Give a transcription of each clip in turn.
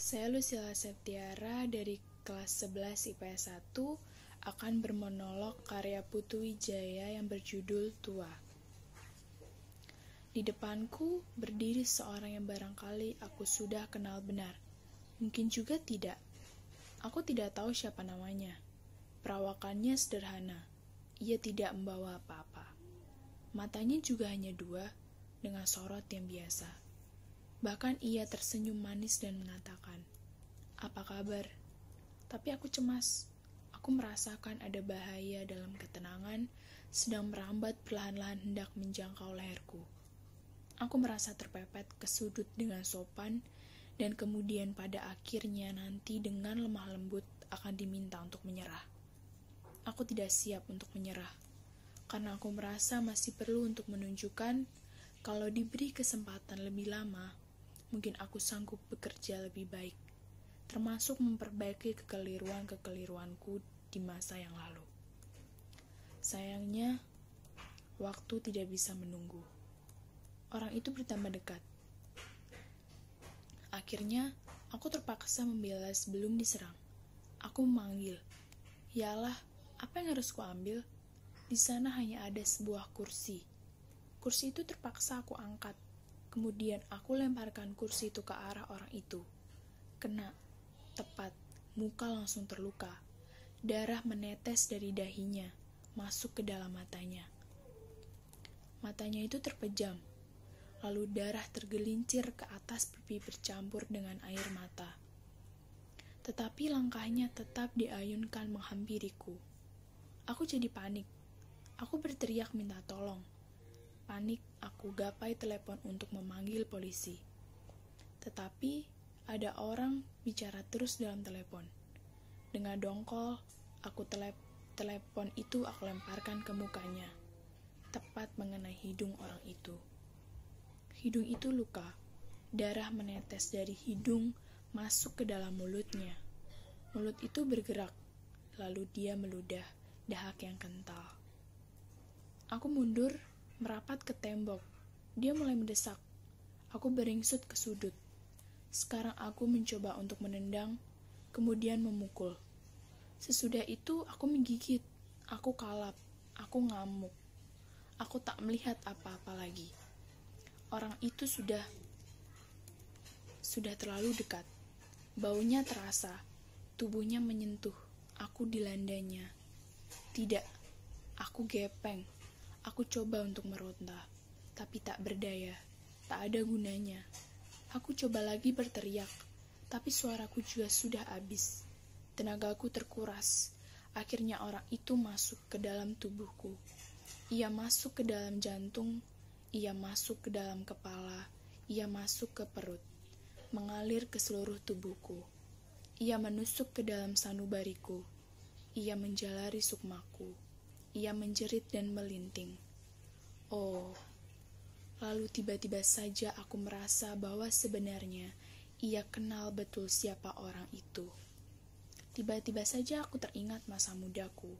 Saya Lucila Septiara dari kelas 11 IPS 1 akan bermonolog karya Putu Wijaya yang berjudul Tua. Di depanku berdiri seorang yang barangkali aku sudah kenal benar. Mungkin juga tidak. Aku tidak tahu siapa namanya. Perawakannya sederhana. Ia tidak membawa apa-apa. Matanya juga hanya dua, dengan sorot yang biasa. Bahkan ia tersenyum manis dan mengatakan, "Apa kabar?" Tapi aku cemas. Aku merasakan ada bahaya dalam ketenangan sedang merambat perlahan-lahan hendak menjangkau leherku. Aku merasa terpepet ke sudut dengan sopan, dan kemudian pada akhirnya nanti dengan lemah lembut akan diminta untuk menyerah. Aku tidak siap untuk menyerah, karena aku merasa masih perlu untuk menunjukkan kalau diberi kesempatan lebih lama, mungkin aku sanggup bekerja lebih baik, termasuk memperbaiki kekeliruan-kekeliruanku di masa yang lalu. Sayangnya, waktu tidak bisa menunggu. Orang itu bertambah dekat. Akhirnya, aku terpaksa membela sebelum diserang. Aku memanggil, "Yalah, apa yang harus kuambil?" Di sana hanya ada sebuah kursi. Kursi itu terpaksa aku angkat. Kemudian aku lemparkan kursi itu ke arah orang itu. Kena, tepat, muka langsung terluka. Darah menetes dari dahinya, masuk ke dalam matanya. Matanya itu terpejam. Lalu darah tergelincir ke atas pipi bercampur dengan air mata. Tetapi langkahnya tetap diayunkan menghampiriku. Aku jadi panik. Aku berteriak minta tolong. Panik, aku gapai telepon untuk memanggil polisi. Tetapi ada orang bicara terus dalam telepon. Dengan dongkol, telepon itu aku lemparkan ke mukanya, tepat mengenai hidung orang itu. Hidung itu luka. Darah menetes dari hidung masuk ke dalam mulutnya. Mulut itu bergerak, lalu dia meludah dahak yang kental. Aku mundur, merapat ke tembok. Dia mulai mendesak. Aku beringsut ke sudut. Sekarang aku mencoba untuk menendang, kemudian memukul. Sesudah itu aku menggigit. Aku kalap. Aku ngamuk. Aku tak melihat apa-apa lagi. Orang itu sudah terlalu dekat. Baunya terasa. Tubuhnya menyentuh. Aku dilandanya. Tidak. Aku gepeng. Aku coba untuk meronta, tapi tak berdaya. Tak ada gunanya. Aku coba lagi berteriak, tapi suaraku juga sudah habis. Tenagaku terkuras. Akhirnya orang itu masuk ke dalam tubuhku. Ia masuk ke dalam jantung. Ia masuk ke dalam kepala. Ia masuk ke perut. Mengalir ke seluruh tubuhku. Ia menusuk ke dalam sanubariku. Ia menjalari sukmaku. Ia menjerit dan melinting. Oh, lalu tiba-tiba saja aku merasa bahwa sebenarnya ia kenal betul siapa orang itu. Tiba-tiba saja aku teringat masa mudaku.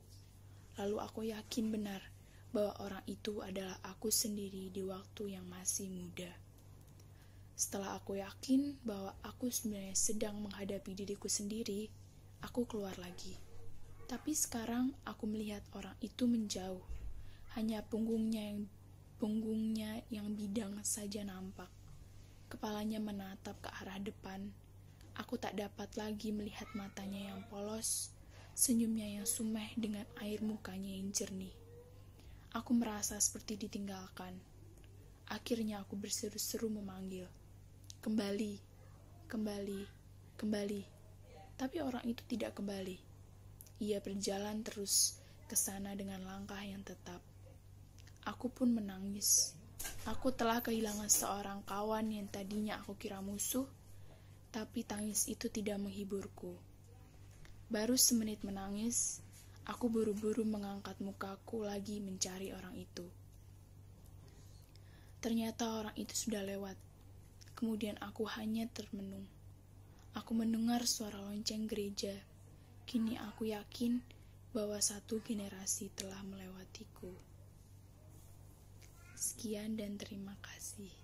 Lalu aku yakin benar bahwa orang itu adalah aku sendiri di waktu yang masih muda. Setelah aku yakin bahwa aku sebenarnya sedang menghadapi diriku sendiri, aku keluar lagi. Tapi sekarang aku melihat orang itu menjauh. Hanya punggungnya yang bidang saja nampak. Kepalanya menatap ke arah depan. Aku tak dapat lagi melihat matanya yang polos, senyumnya yang sumeh dengan air mukanya yang jernih. Aku merasa seperti ditinggalkan. Akhirnya aku berseru-seru memanggil, "Kembali, kembali, kembali." Tapi orang itu tidak kembali. Ia berjalan terus ke sana dengan langkah yang tetap. Aku pun menangis. Aku telah kehilangan seorang kawan yang tadinya aku kira musuh, tapi tangis itu tidak menghiburku. Baru semenit menangis, aku buru-buru mengangkat mukaku lagi mencari orang itu. Ternyata orang itu sudah lewat. Kemudian aku hanya termenung. Aku mendengar suara lonceng gereja. Kini aku yakin bahwa satu generasi telah melewatiku. Sekian dan terima kasih.